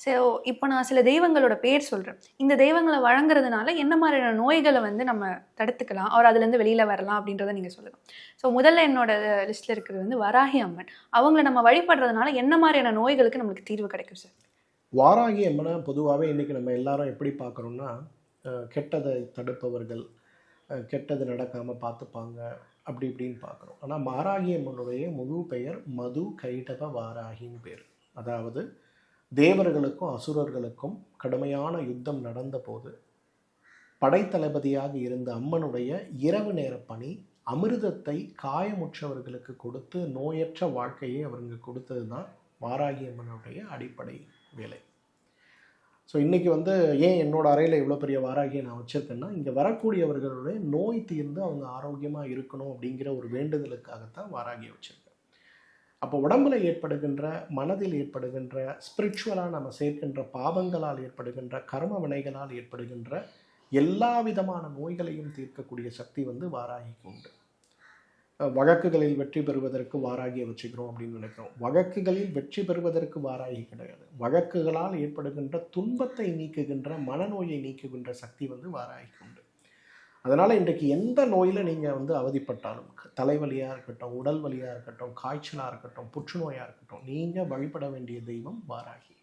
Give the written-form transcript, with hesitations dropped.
So இப்போ நான் சில தெய்வங்களோட பேர் சொல்கிறேன். இந்த தெய்வங்களை வழங்குறதுனால என்ன மாதிரியான நோய்களை வந்து நம்ம தடுத்துக்கலாம், அவர் அதுலேருந்து வெளியில் வரலாம் அப்படின்றத நீங்கள் சொல்லுங்கள். ஸோ முதல்ல என்னோட லிஸ்ட்டில் இருக்கிறது வந்து வராகி அம்மன். அவங்கள நம்ம வழிபடுறதுனால என்ன மாதிரியான நோய்களுக்கு நம்மளுக்கு தீர்வு கிடைக்கும் சார்? வாராகி அம்மனை பொதுவாகவே இன்றைக்கி நம்ம எல்லாரும் எப்படி பார்க்குறோன்னா, கெட்டதை தடுப்பவர்கள், கெட்டது நடக்காமல் பார்த்துப்பாங்க, அப்படி இப்படின்னு பார்க்குறோம். ஆனால் வாராகி அம்மனுடைய முழு பெயர் மது கைடப வாராகின்னு பேர். அதாவது தேவர்களுக்கும் அசுரர்களுக்கும் கடுமையான யுத்தம் நடந்த போது படைத்தளபதியாக இருந்த அம்மனுடைய இரவு நேர பணி அமிர்தத்தை காயமுற்றவர்களுக்கு கொடுத்து நோயற்ற வாழ்க்கையை அவருக்கு கொடுத்தது தான் வாராகி அம்மனுடைய அடிப்படை வேலை. ஸோ இன்றைக்கி வந்து ஏன் என்னோடய அறையில் இவ்வளோ பெரிய வாராகியை நான் வச்சுருக்கேன்னா, இங்கே வரக்கூடியவர்களுடைய நோய் தீர்ந்து அவங்க ஆரோக்கியமாக இருக்கணும் அப்படிங்கிற ஒரு வேண்டுதலுக்காகத்தான் வாராகியை வச்சுருக்கேன். அப்போ உடம்பில் ஏற்படுகின்ற, மனதில் ஏற்படுகின்ற, ஸ்பிரிச்சுவலாக நம்ம சேர்க்கின்ற பாவங்களால் ஏற்படுகின்ற, கர்ம வினைகளால் ஏற்படுகின்ற எல்லா விதமான நோய்களையும் தீர்க்கக்கூடிய சக்தி வந்து வாராகிக்கு உண்டு. வழக்குகளில் வெற்றி பெறுவதற்கு வாராகியை வச்சுக்கிறோம் அப்படின்னு நினைக்கிறோம். வழக்குகளில் வெற்றி பெறுவதற்கு வாராகி கிடையாது. வழக்குகளால் ஏற்படுகின்ற துன்பத்தை நீக்குகின்ற, மனநோயை நீக்குகின்ற சக்தி வந்து வாராகிக்கு உண்டு. அதனால் இன்றைக்கு எந்த நோயில் நீங்கள் வந்து அவதிப்பட்டாலும், தலைவலியாக இருக்கட்டும், உடல் வலியாக இருக்கட்டும், காய்ச்சலாக இருக்கட்டும், புற்றுநோயாக இருக்கட்டும், நீங்கள் வழிபட வேண்டிய தெய்வம் வாராகி.